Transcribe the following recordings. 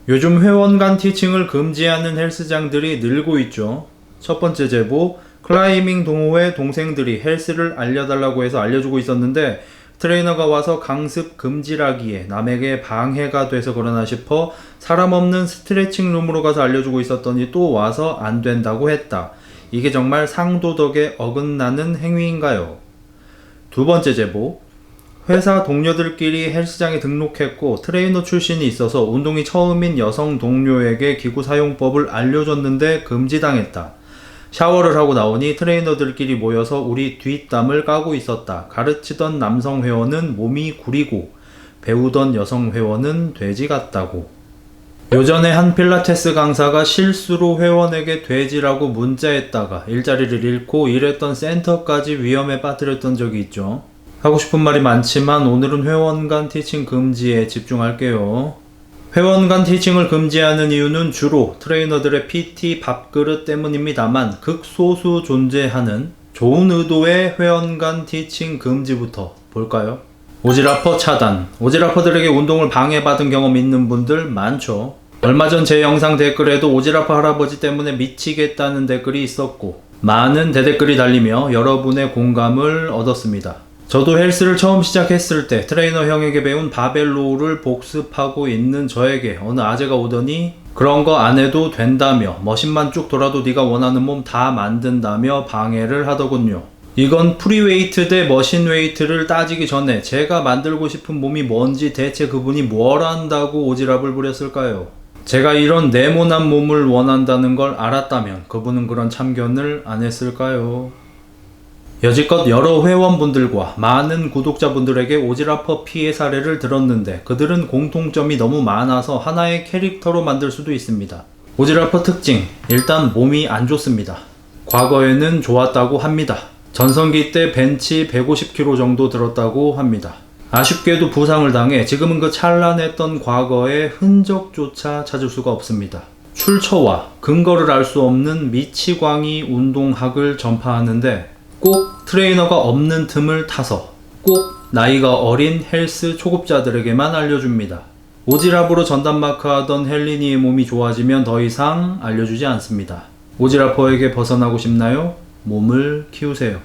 요즘 회원 간 티칭을 금지하는 헬스장들이 늘고 있죠. 첫 번째 제보, 클라이밍 동호회 동생들이 헬스를 알려달라고 해서 알려주고 있었는데 트레이너가 와서 강습 금지라기에 남에게 방해가 돼서 그러나 싶어 사람 없는 스트레칭 룸으로 가서 알려주고 있었더니 또 와서 안 된다고 했다. 이게 정말 상도덕에 어긋나는 행위인가요? 두 번째 제보, 회사 동료들끼리 헬스장에 등록했고 트레이너 출신이 있어서 운동이 처음인 여성 동료에게 기구 사용법을 알려줬는데 금지당했다. 샤워를 하고 나오니 트레이너들끼리 모여서 우리 뒷담을 까고 있었다. 가르치던 남성 회원은 몸이 구리고 배우던 여성 회원은 돼지 같다고. 요전에 한 필라테스 강사가 실수로 회원에게 돼지라고 문자했다가 일자리를 잃고 일했던 센터까지 위험에 빠뜨렸던 적이 있죠. 하고 싶은 말이 많지만 오늘은 회원 간 티칭 금지에 집중할게요. 회원 간 티칭을 금지하는 이유는 주로 트레이너들의 PT 밥그릇 때문입니다만 극소수 존재하는 좋은 의도의 회원 간 티칭 금지부터 볼까요? 오지라퍼 차단. 오지라퍼들에게 운동을 방해받은 경험 있는 분들 많죠. 얼마 전 제 영상 댓글에도 오지라퍼 할아버지 때문에 미치겠다는 댓글이 있었고 많은 대댓글이 달리며 여러분의 공감을 얻었습니다. 저도 헬스를 처음 시작했을 때 트레이너 형에게 배운 바벨로우를 복습하고 있는 저에게 어느 아재가 오더니 그런 거 안 해도 된다며 머신만 쭉 돌아도 네가 원하는 몸 다 만든다며 방해를 하더군요. 이건 프리웨이트 대 머신웨이트를 따지기 전에 제가 만들고 싶은 몸이 뭔지 대체 그분이 뭘 안다고 오지랖을 부렸을까요? 제가 이런 네모난 몸을 원한다는 걸 알았다면 그분은 그런 참견을 안 했을까요? 여지껏 여러 회원분들과 많은 구독자분들에게 오지라퍼 피해 사례를 들었는데 그들은 공통점이 너무 많아서 하나의 캐릭터로 만들 수도 있습니다. 오지라퍼 특징, 일단 몸이 안 좋습니다. 과거에는 좋았다고 합니다. 전성기 때 벤치 150kg 정도 들었다고 합니다. 아쉽게도 부상을 당해 지금은 그 찬란했던 과거의 흔적조차 찾을 수가 없습니다. 출처와 근거를 알 수 없는 미치광이 운동학을 전파하는데 꼭 트레이너가 없는 틈을 타서 꼭 나이가 어린 헬스 초급자들에게만 알려줍니다. 오지랖으로 전담마크 하던 헬리니의 몸이 좋아지면 더 이상 알려주지 않습니다. 오지랖퍼에게 벗어나고 싶나요? 몸을 키우세요.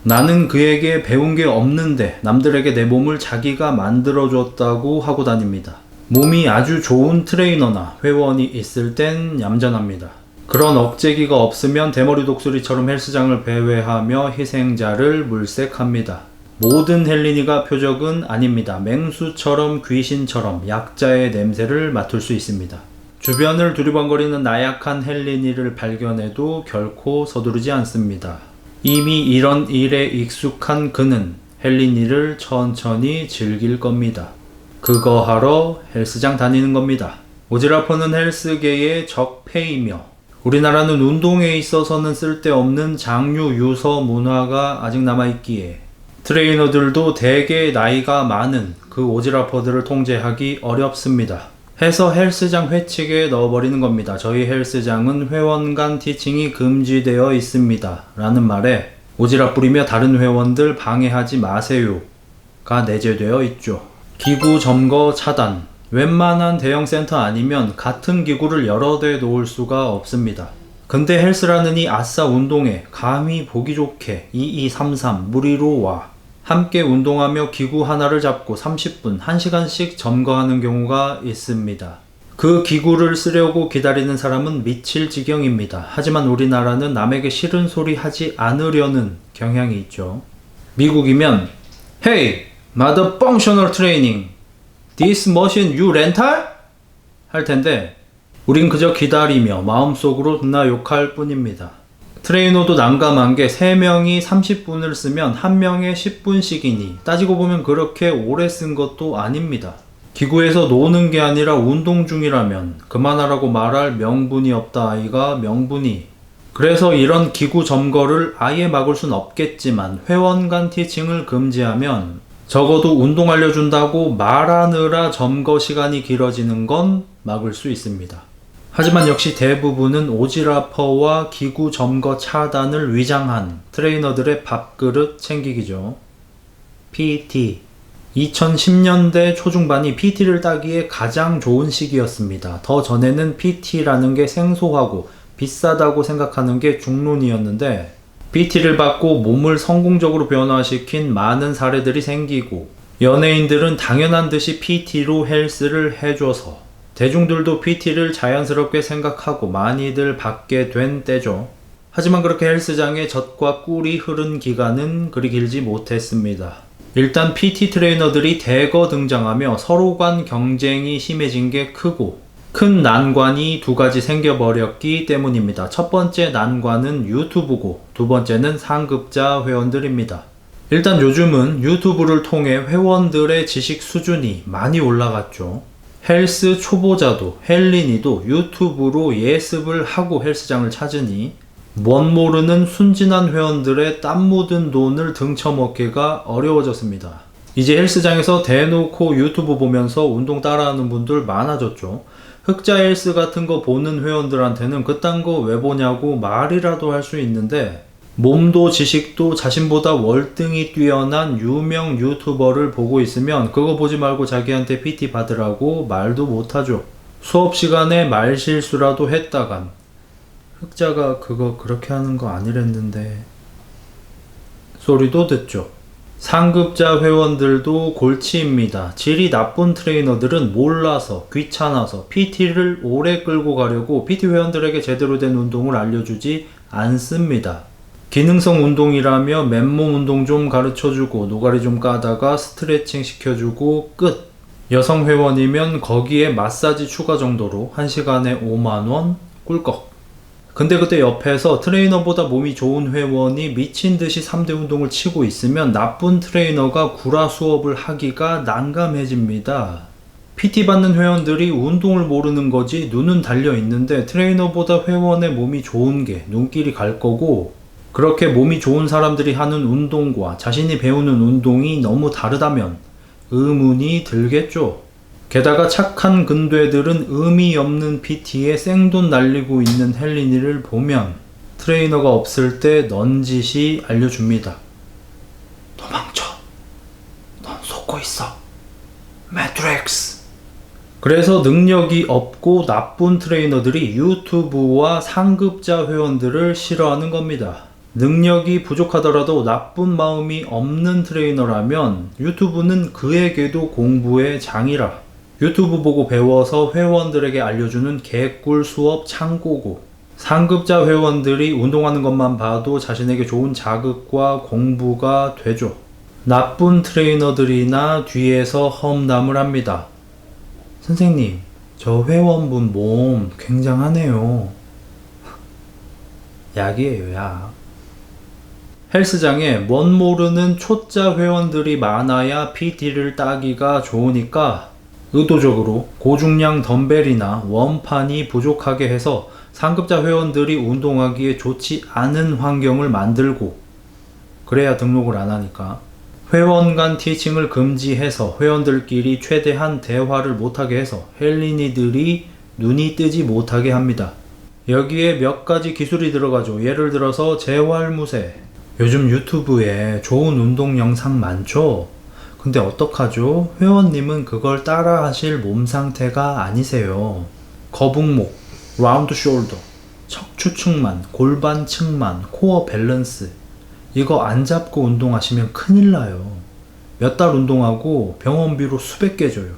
나는 그에게 배운 게 없는데 남들에게 내 몸을 자기가 만들어줬다고 하고 다닙니다. 몸이 아주 좋은 트레이너나 회원이 있을 땐 얌전합니다. 그런 억제기가 없으면 대머리 독수리처럼 헬스장을 배회하며 희생자를 물색합니다. 모든 헬리니가 표적은 아닙니다. 맹수처럼 귀신처럼 약자의 냄새를 맡을 수 있습니다. 주변을 두리번거리는 나약한 헬리니를 발견해도 결코 서두르지 않습니다. 이미 이런 일에 익숙한 그는 헬리니를 천천히 즐길 겁니다. 그거 하러 헬스장 다니는 겁니다. 오지라퍼는 헬스계의 적폐이며 우리나라는 운동에 있어서는 쓸데없는 장류 유서 문화가 아직 남아있기에 트레이너들도 대개 나이가 많은 그 오지라퍼들을 통제하기 어렵습니다. 해서 헬스장 회칙에 넣어버리는 겁니다. 저희 헬스장은 회원 간 티칭이 금지되어 있습니다. 라는 말에 오지랖 부리며 다른 회원들 방해하지 마세요가 내재되어 있죠. 기구 점거 차단. 웬만한 대형 센터 아니면 같은 기구를 여러 대 놓을 수가 없습니다. 근데 헬스라는 이 아싸 운동에 감히 보기 좋게 2233 무리로 와 함께 운동하며 기구 하나를 잡고 30분, 1시간씩 점거하는 경우가 있습니다. 그 기구를 쓰려고 기다리는 사람은 미칠 지경입니다. 하지만 우리나라는 남에게 싫은 소리 하지 않으려는 경향이 있죠. 미국이면 Hey, mother functional training. This machine you rental? 할 텐데 우린 그저 기다리며 마음속으로 나 욕할 뿐입니다. 트레이너도 난감한 게 3명이 30분을 쓰면 1명에 10분씩이니 따지고 보면 그렇게 오래 쓴 것도 아닙니다. 기구에서 노는 게 아니라 운동 중이라면 그만하라고 말할 명분이 없다 아이가 명분이. 그래서 이런 기구 점거를 아예 막을 순 없겠지만 회원 간 티칭을 금지하면 적어도 운동 알려준다고 말하느라 점거 시간이 길어지는 건 막을 수 있습니다. 하지만 역시 대부분은 오지라퍼와 기구 점거 차단을 위장한 트레이너들의 밥그릇 챙기기죠. PT. 2010년대 초중반이 PT를 따기에 가장 좋은 시기였습니다. 더 전에는 PT라는 게 생소하고 비싸다고 생각하는 게 중론이었는데 PT를 받고 몸을 성공적으로 변화시킨 많은 사례들이 생기고 연예인들은 당연한 듯이 PT로 헬스를 해줘서 대중들도 PT를 자연스럽게 생각하고 많이들 받게 된 때죠. 하지만 그렇게 헬스장에 젖과 꿀이 흐른 기간은 그리 길지 못했습니다. 일단 PT 트레이너들이 대거 등장하며 서로 간 경쟁이 심해진 게 크고 큰 난관이 두 가지 생겨버렸기 때문입니다. 첫 번째 난관은 유튜브고 두 번째는 상급자 회원들입니다. 일단 요즘은 유튜브를 통해 회원들의 지식 수준이 많이 올라갔죠. 헬스 초보자도 헬린이도 유튜브로 예습을 하고 헬스장을 찾으니 멋 모르는 순진한 회원들의 땀 묻은 돈을 등쳐먹기가 어려워졌습니다. 이제 헬스장에서 대놓고 유튜브 보면서 운동 따라하는 분들 많아졌죠. 흑자 헬스 같은 거 보는 회원들한테는 그딴 거 왜 보냐고 말이라도 할 수 있는데 몸도 지식도 자신보다 월등히 뛰어난 유명 유튜버를 보고 있으면 그거 보지 말고 자기한테 PT 받으라고 말도 못하죠. 수업 시간에 말실수라도 했다간 흑자가 그거 그렇게 하는 거 아니랬는데 소리도 듣죠. 상급자 회원들도 골치입니다. 질이 나쁜 트레이너들은 몰라서 귀찮아서 PT를 오래 끌고 가려고 PT 회원들에게 제대로 된 운동을 알려주지 않습니다. 기능성 운동이라며 맨몸 운동 좀 가르쳐주고 노가리 좀 까다가 스트레칭 시켜주고 끝. 여성 회원이면 거기에 마사지 추가 정도로 1시간에 5만원 꿀꺽. 근데 그때 옆에서 트레이너보다 몸이 좋은 회원이 미친듯이 3대 운동을 치고 있으면 나쁜 트레이너가 구라 수업을 하기가 난감해집니다. PT 받는 회원들이 운동을 모르는 거지 눈은 달려있는데 트레이너보다 회원의 몸이 좋은 게 눈길이 갈 거고 그렇게 몸이 좋은 사람들이 하는 운동과 자신이 배우는 운동이 너무 다르다면 의문이 들겠죠. 게다가 착한 근대들은 의미 없는 PT에 생돈 날리고 있는 헬린이를 보면 트레이너가 없을 때 넌지시 알려줍니다. 도망쳐. 넌 속고 있어. 매트릭스. 그래서 능력이 없고 나쁜 트레이너들이 유튜브와 상급자 회원들을 싫어하는 겁니다. 능력이 부족하더라도 나쁜 마음이 없는 트레이너라면 유튜브는 그에게도 공부의 장이라 유튜브 보고 배워서 회원들에게 알려주는 개꿀 수업 창고고 상급자 회원들이 운동하는 것만 봐도 자신에게 좋은 자극과 공부가 되죠. 나쁜 트레이너들이나 뒤에서 험담을 합니다. 선생님, 저 회원분 몸 굉장하네요. 약이에요, 약. 헬스장에 멋 모르는 초짜 회원들이 많아야 PT를 따기가 좋으니까 의도적으로 고중량 덤벨이나 원판이 부족하게 해서 상급자 회원들이 운동하기에 좋지 않은 환경을 만들고 그래야 등록을 안 하니까 회원 간 티칭을 금지해서 회원들끼리 최대한 대화를 못하게 해서 헬린이들이 눈이 뜨지 못하게 합니다. 여기에 몇 가지 기술이 들어가죠. 예를 들어서 재활무새. 요즘 유튜브에 좋은 운동 영상 많죠? 근데 어떡하죠? 회원님은 그걸 따라 하실 몸 상태가 아니세요. 거북목, 라운드 숄더, 척추 측만, 골반 측만, 코어 밸런스 이거 안 잡고 운동하시면 큰일 나요. 몇 달 운동하고 병원비로 수백 개 줘요.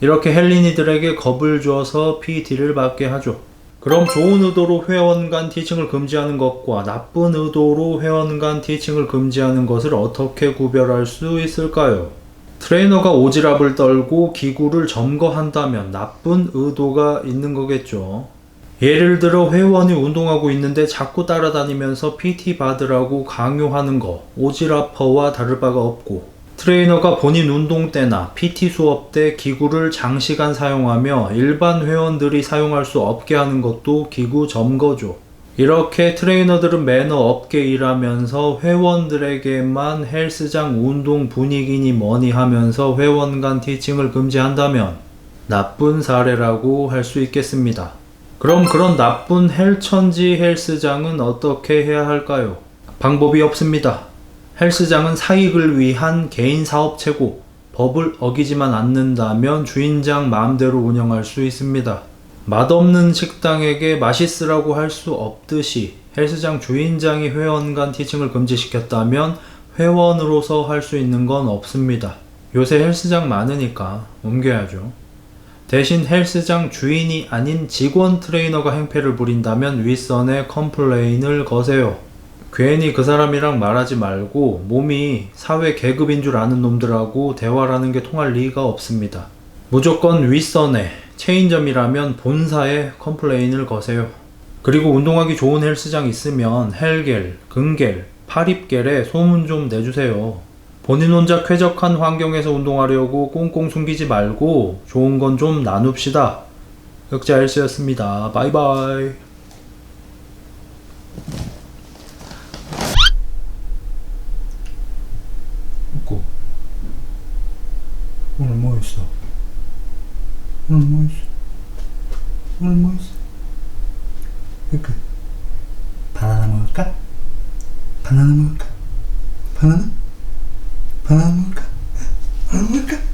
이렇게 헬린이들에게 겁을 줘서 PT를 받게 하죠. 그럼 좋은 의도로 회원 간 티칭을 금지하는 것과 나쁜 의도로 회원 간 티칭을 금지하는 것을 어떻게 구별할 수 있을까요? 트레이너가 오지랖을 떨고 기구를 점거한다면 나쁜 의도가 있는 거겠죠. 예를 들어 회원이 운동하고 있는데 자꾸 따라다니면서 PT 받으라고 강요하는 거 오지랖퍼와 다를 바가 없고 트레이너가 본인 운동 때나 PT 수업 때 기구를 장시간 사용하며 일반 회원들이 사용할 수 없게 하는 것도 기구 점거죠. 이렇게 트레이너들은 매너 없게 일하면서 회원들에게만 헬스장 운동 분위기니 뭐니 하면서 회원 간 티칭을 금지한다면 나쁜 사례라고 할 수 있겠습니다. 그럼 그런 나쁜 헬천지 헬스장은 어떻게 해야 할까요? 방법이 없습니다. 헬스장은 사익을 위한 개인 사업체고 법을 어기지만 않는다면 주인장 마음대로 운영할 수 있습니다. 맛없는 식당에게 맛있으라고 할 수 없듯이 헬스장 주인장이 회원 간 티칭을 금지시켰다면 회원으로서 할 수 있는 건 없습니다. 요새 헬스장 많으니까 옮겨야죠. 대신 헬스장 주인이 아닌 직원 트레이너가 행패를 부린다면 윗선에 컴플레인을 거세요. 괜히 그 사람이랑 말하지 말고 몸이 사회 계급인 줄 아는 놈들하고 대화라는 게 통할 리가 없습니다. 무조건 윗선에 체인점이라면 본사에 컴플레인을 거세요. 그리고 운동하기 좋은 헬스장 있으면 헬겔, 근겔, 파립겔에 소문 좀 내주세요. 본인 혼자 쾌적한 환경에서 운동하려고 꽁꽁 숨기지 말고 좋은 건 좀 나눕시다. 흑자 헬스였습니다. 바이바이. 먹고 오늘 뭐 있어? 오늘 뭐 있어? 오늘 뭐 있어? 흑 바나나 먹을까? 바나나 먹을까? 바나나? 바나나 먹을까? 바나나 먹을까?